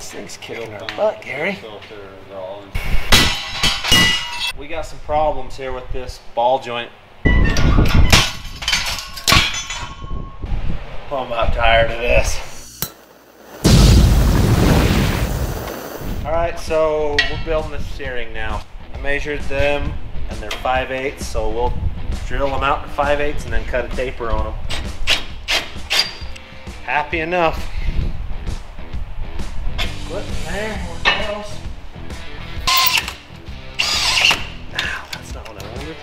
This thing's kicking our butt, Gary. We got some problems here with this ball joint. Oh, I'm about tired of this. Alright, so we're building the steering now. I measured them and they're 5/8, so we'll drill them out to 5/8 and then cut a taper on them. Happy enough. Clip in there, what else? Ow, that's not what I wanted.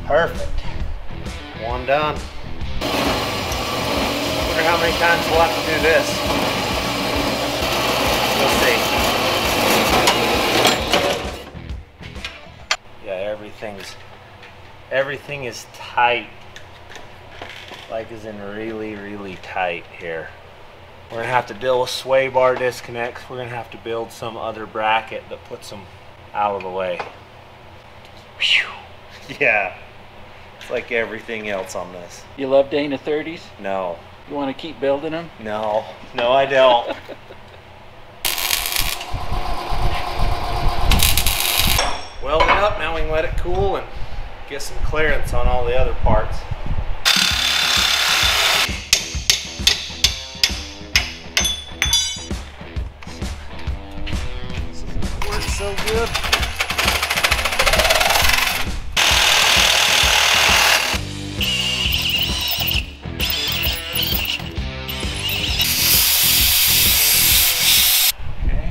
Perfect. One done. Wonder how many times we'll have to do this. We'll see. Yeah, everything is tight. Like as in really, really tight here. We're gonna have to deal with sway bar disconnects. We're gonna have to build some other bracket that puts them out of the way. Whew. Yeah, it's like everything else on this. You love Dana 30s? No. You want to keep building them? No, no I don't. Weld it up, now we can let it cool and get some clearance on all the other parts. Works so good.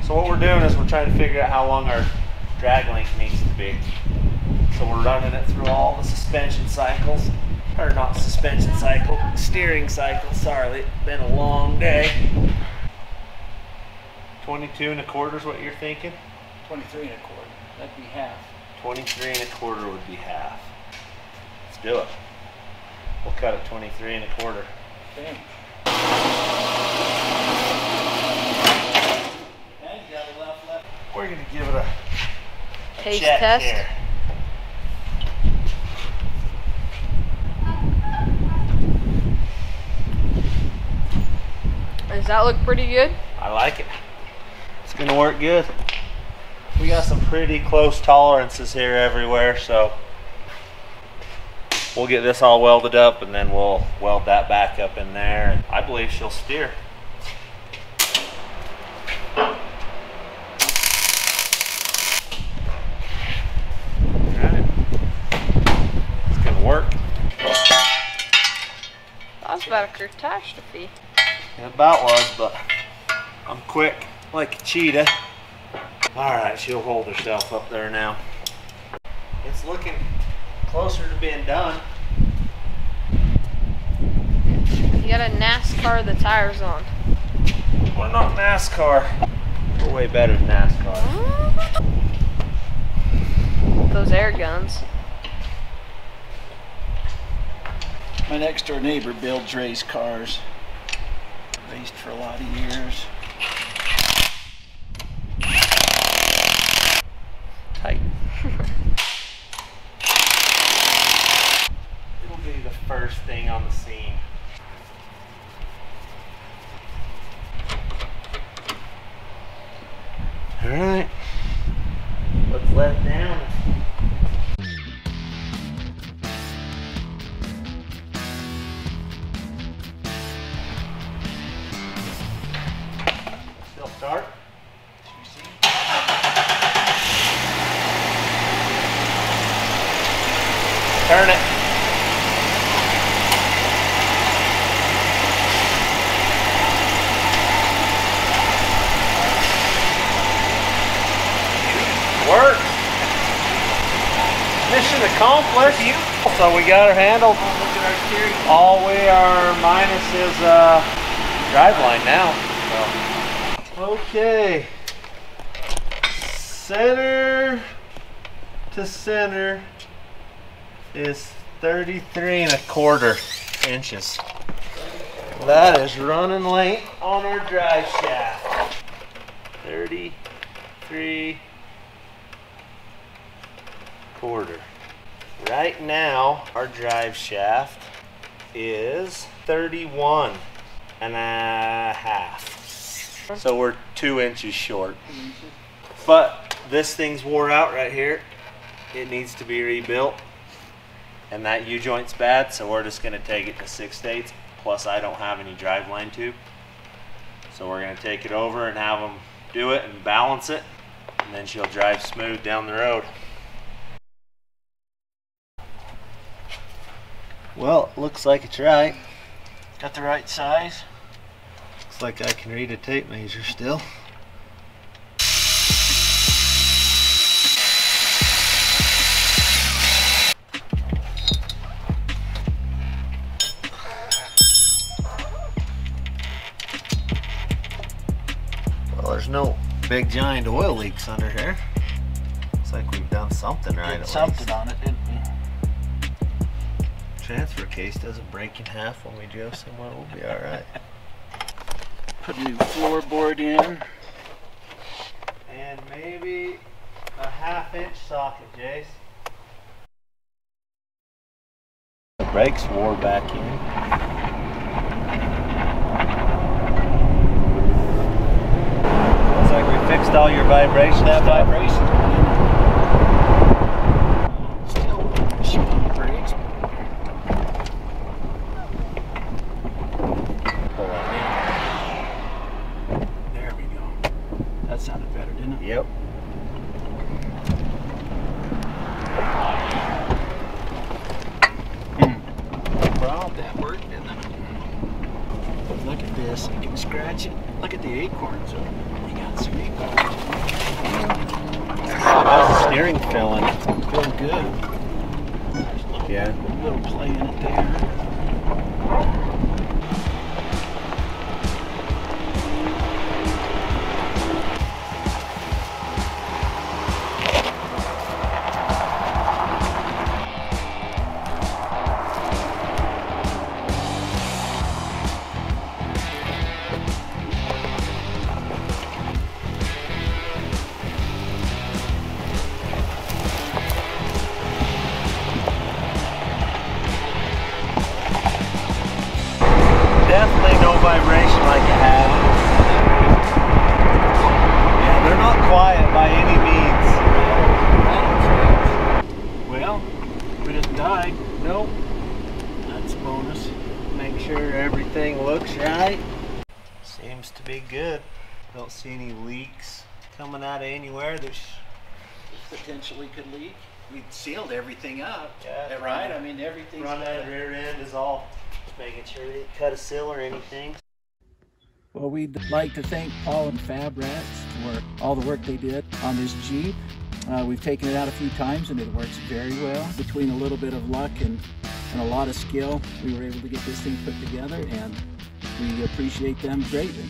So what we're doing is we're trying to figure out how long our drag length needs to be. So we're running it through all the suspension cycles, or not suspension cycle, steering cycle, sorry, it's been a long day. 22 1/4 is what you're thinking? 23 1/4, that'd be half. 23 1/4 would be half. Let's do it. We'll cut it 23 1/4. Okay. We're going to give it a taste check test. here. Does that look pretty good? I like it. It's going to work good. We got some pretty close tolerances here everywhere, so we'll get this all welded up and then we'll weld that back up in there. I believe she'll steer. Work. That was about a catastrophe. It about was, but I'm quick like a cheetah. Alright, she'll hold herself up there now. It's looking closer to being done. You gotta NASCAR the tires on. We're not NASCAR. We're way better than NASCAR. Those air guns. My next door neighbor builds race cars. Raced for a lot of years. Tight. It'll be the first thing on the scene. Alright. Let's let it down. Start. Turn it. Works. Mission accomplished. So we got her handled. All we are minus is driveline now. So. Okay, center to center is 33 1/4 inches. That is running late on our drive shaft. 33 1/4. Right now, our drive shaft is 31 1/2. So we're 2 inches short. But this thing's wore out right here. It needs to be rebuilt. And that U-joint's bad, so we're just gonna take it to 6/8. Plus I don't have any driveline tube. So we're gonna take it over and have them do it and balance it. And then she'll drive smooth down the road. Well, looks like it's right. Got the right size. Looks like I can read a tape measure still. Well, there's no big giant oil leaks under here. Looks like we've done something right. Did something on it, didn't we? Transfer case doesn't break in half when we go somewhere. We'll be all right. Put a new floorboard in. And maybe a 1/2 inch socket, Jace. The brakes wore back in. Looks like we fixed all your vibration That stuff. vibration. Still shooting the brakes. Pull that There we go. That sounded better, didn't it? in. Yep. Wow, that worked, didn't it? Look at this. You can scratch it. Look at the acorns. You got some acorns. How's the steering feeling? Feel good. Yeah. Little play in it there. Definitely no vibration like it had. Yeah, they're not quiet by any means. Well, we didn't die. Nope. That's a bonus. Make sure everything looks right. Seems to be good. Don't see any leaks coming out of anywhere. There's Potentially could leak. We sealed everything up. Yeah. Right? I mean, everything's front end, rear end is all just making sure they didn't cut a seal or anything. Well, we'd like to thank Paul and Fabrats for all the work they did on this Jeep. We've taken it out a few times and it works very well. Between a little bit of luck and a lot of skill, we were able to get this thing put together, and we appreciate them greatly.